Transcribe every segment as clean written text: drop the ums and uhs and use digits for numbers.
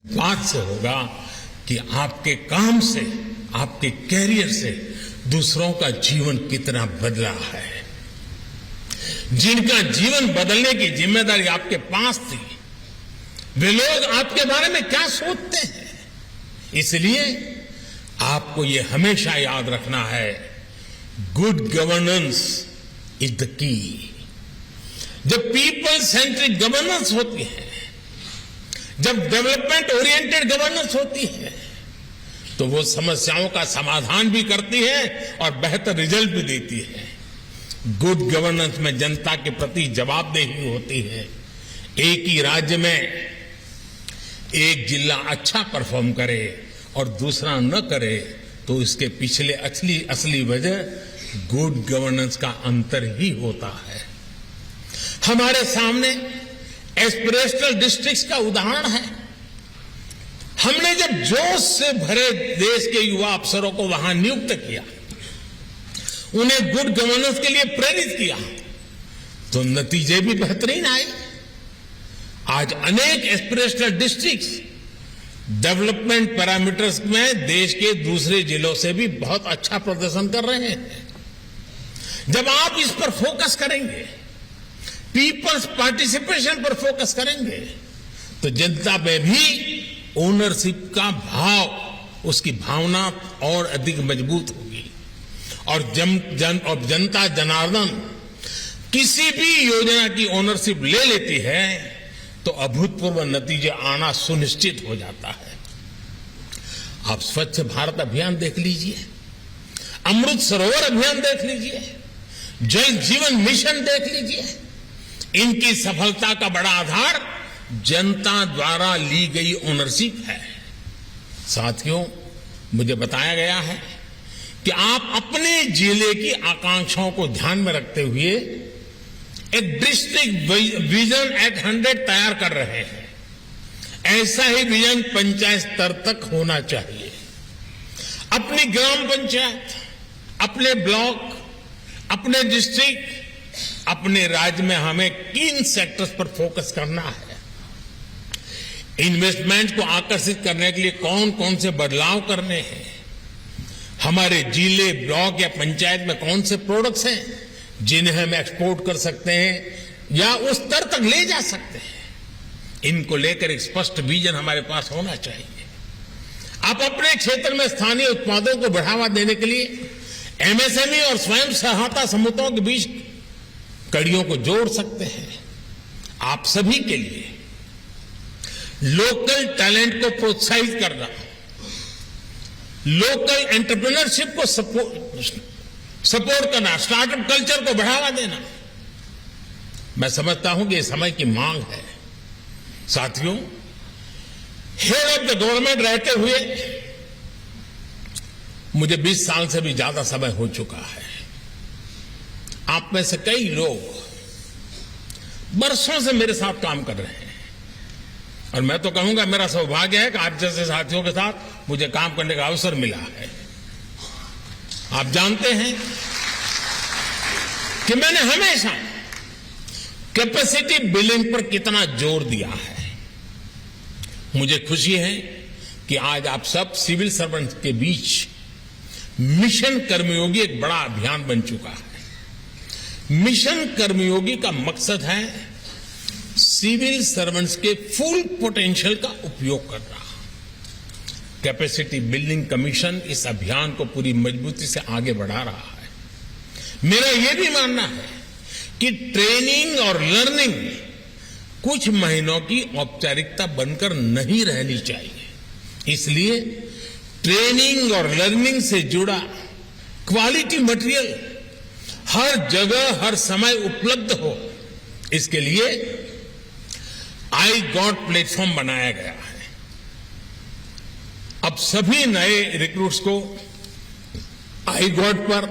बात से होगा कि आपके काम से, आपके कैरियर से दूसरों का जीवन कितना बदला है। जिनका जीवन बदलने की जिम्मेदारी आपके पास थी, वे लोग आपके बारे में क्या सोचते हैं। इसलिए आपको ये हमेशा याद रखना है, good governance is the key. जब पीपल सेंट्रिक गवर्नेंस होती है, जब डेवलपमेंट ओरिएंटेड गवर्नेंस होती है, तो वो समस्याओं का समाधान भी करती है और बेहतर रिजल्ट भी देती है। गुड गवर्नेंस में जनता के प्रति जवाबदेही होती है। एक ही राज्य में एक जिला अच्छा परफॉर्म करे और दूसरा न करे, तो इसके पिछले असली वजह गुड गवर्नेंस का अंतर ही होता है। हमारे सामने एस्पिरेशनल डिस्ट्रिक्ट्स का उदाहरण है। हमने जब जोश से भरे देश के युवा अफसरों को वहां नियुक्त किया, उन्हें गुड गवर्नेंस के लिए प्रेरित किया, तो नतीजे भी बेहतरीन आए। आज अनेक एस्पिरेशनल डिस्ट्रिक्ट्स डेवलपमेंट पैरामीटर्स में देश के दूसरे जिलों से भी बहुत अच्छा प्रदर्शन कर रहे हैं। जब आप इस पर फोकस करेंगे, पीपल्स पार्टिसिपेशन पर फोकस करेंगे, तो जनता में भी ओनरशिप का भाव, उसकी भावना और अधिक मजबूत होगी। और जनता जनार्दन किसी भी योजना की ओनरशिप ले लेती है, तो अभूतपूर्व नतीजे आना सुनिश्चित हो जाता है। आप स्वच्छ भारत अभियान देख लीजिए, अमृत सरोवर अभियान देख लीजिए, जल जीवन मिशन देख लीजिए। इनकी सफलता का बड़ा आधार जनता द्वारा ली गई ओनरशिप है। साथियों, मुझे बताया गया है कि आप अपने जिले की आकांक्षाओं को ध्यान में रखते हुए एक डिस्ट्रिक्ट विजन एट 100 तैयार कर रहे हैं। ऐसा ही विजन पंचायत स्तर तक होना चाहिए। अपनी ग्राम पंचायत, अपने ब्लॉक, अपने डिस्ट्रिक्ट, अपने राज्य में हमें किन सेक्टर्स पर फोकस करना है, इन्वेस्टमेंट को आकर्षित करने के लिए कौन कौन से बदलाव करने हैं, हमारे जिले, ब्लॉक या पंचायत में कौन से प्रोडक्ट्स हैं जिन्हें हम एक्सपोर्ट कर सकते हैं या उस स्तर तक ले जा सकते हैं। इनको लेकर एक स्पष्ट विजन हमारे पास होना चाहिए। आप अपने क्षेत्र में स्थानीय उत्पादों को बढ़ावा देने के लिए एमएसएमई और स्वयं सहायता समूहों के बीच कड़ियों को जोड़ सकते हैं। आप सभी के लिए लोकल टैलेंट को प्रोत्साहित करना, लोकल एंटरप्रेन्योरशिप को सपोर्ट करना, स्टार्टअप कल्चर को बढ़ावा देना, मैं समझता हूं कि ये समय की मांग है। साथियों, हेड ऑफ द गवर्नमेंट रहते हुए मुझे 20 साल से भी ज्यादा समय हो चुका है। आप में से कई लोग बरसों से मेरे साथ काम कर रहे हैं, और मैं तो कहूंगा मेरा सौभाग्य है कि आप जैसे साथियों के साथ मुझे काम करने का अवसर मिला है। आप जानते हैं कि मैंने हमेशा कैपेसिटी बिल्डिंग पर कितना जोर दिया है। मुझे खुशी है कि आज आप सब सिविल सर्वेंट के बीच मिशन कर्मयोगी एक बड़ा अभियान बन चुका है। मिशन कर्मयोगी का मकसद है सिविल सर्वेंट्स के फुल पोटेंशियल का उपयोग करना। कैपेसिटी बिल्डिंग कमीशन इस अभियान को पूरी मजबूती से आगे बढ़ा रहा है। मेरा यह भी मानना है कि ट्रेनिंग और लर्निंग कुछ महीनों की औपचारिकता बनकर नहीं रहनी चाहिए। इसलिए ट्रेनिंग और लर्निंग से जुड़ा क्वालिटी मटेरियल हर जगह हर समय उपलब्ध हो, इसके लिए आई गॉट प्लेटफॉर्म बनाया गया है। अब सभी नए रिक्रूट्स को आई गॉट पर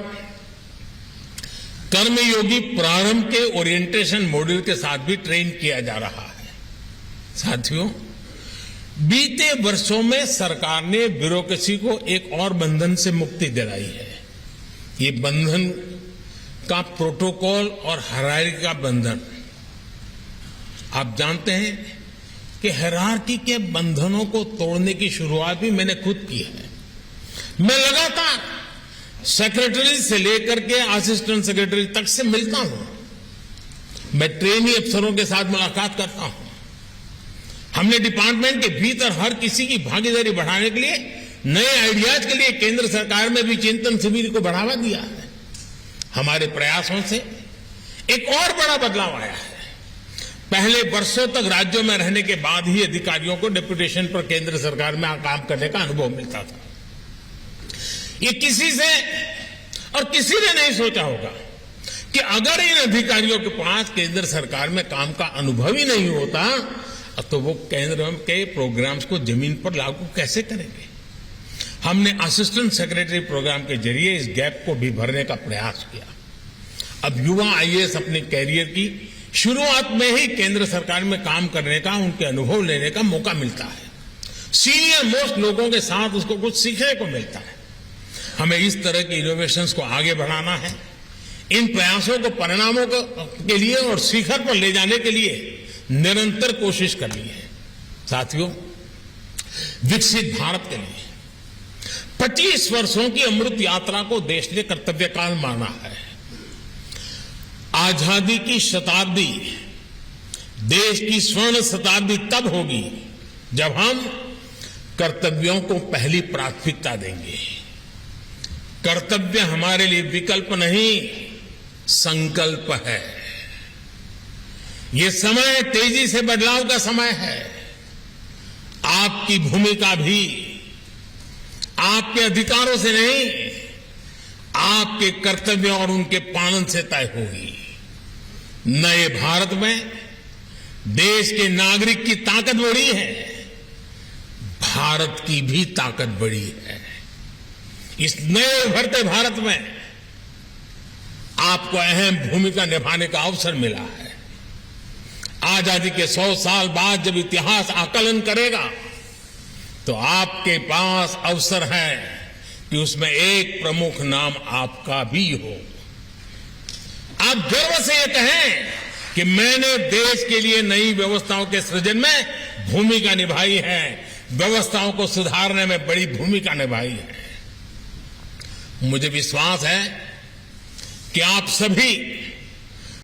कर्मयोगी प्रारंभ के ओरिएंटेशन मॉड्यूल के साथ भी ट्रेन किया जा रहा है। साथियों, बीते वर्षों में सरकार ने ब्यूरोक्रेसी को एक और बंधन से मुक्ति दिलाई है। ये बंधन का प्रोटोकॉल और हायरार्की का बंधन। आप जानते हैं कि हायरार्की के बंधनों को तोड़ने की शुरुआत भी मैंने खुद की है। मैं लगातार सेक्रेटरी से लेकर के असिस्टेंट सेक्रेटरी तक से मिलता हूं। मैं ट्रेनी अफसरों के साथ मुलाकात करता हूं। हमने डिपार्टमेंट के भीतर हर किसी की भागीदारी बढ़ाने के लिए, नए आइडियाज के लिए केंद्र सरकार में भी चिंतन शिविर को बढ़ावा दिया है। हमारे प्रयासों से एक और बड़ा बदलाव आया है। पहले वर्षों तक राज्यों में रहने के बाद ही अधिकारियों को डेपुटेशन पर केंद्र सरकार में काम करने का अनुभव मिलता था। ये किसी से और किसी ने नहीं सोचा होगा कि अगर इन अधिकारियों के पास केंद्र सरकार में काम का अनुभव ही नहीं होता तो वो केंद्र के प्रोग्राम्स को जमीन पर लागू कैसे करेंगे। हमने असिस्टेंट सेक्रेटरी प्रोग्राम के जरिए इस गैप को भी भरने का प्रयास किया। अब युवा आईएएस अपने कैरियर की शुरुआत में ही केंद्र सरकार में काम करने का, उनके अनुभव लेने का मौका मिलता है। सीनियर मोस्ट लोगों के साथ उसको कुछ सीखने को मिलता है। हमें इस तरह के इनोवेशंस को आगे बढ़ाना है। इन प्रयासों को परिणामों के लिए और शिखर पर ले जाने के लिए निरंतर कोशिश करनी है। साथियों, विकसित भारत के लिए 25 वर्षों की अमृत यात्रा को देश ने कर्तव्यकाल माना है। आजादी की शताब्दी, देश की स्वर्ण शताब्दी तब होगी जब हम कर्तव्यों को पहली प्राथमिकता देंगे। कर्तव्य हमारे लिए विकल्प नहीं, संकल्प है। ये समय तेजी से बदलाव का समय है। आपकी भूमिका भी आपके अधिकारों से नहीं, आपके कर्तव्यों और उनके पालन से तय होगी। नए भारत में देश के नागरिक की ताकत बढ़ी है, भारत की भी ताकत बढ़ी है। इस नए उभरते भारत में आपको अहम भूमिका निभाने का अवसर मिला है। आजादी के 100 साल बाद जब इतिहास आकलन करेगा तो आपके पास अवसर है कि उसमें एक प्रमुख नाम आपका भी हो। आप गर्व से ये कहें कि मैंने देश के लिए नई व्यवस्थाओं के सृजन में भूमिका निभाई है, व्यवस्थाओं को सुधारने में बड़ी भूमिका निभाई है। मुझे विश्वास है कि आप सभी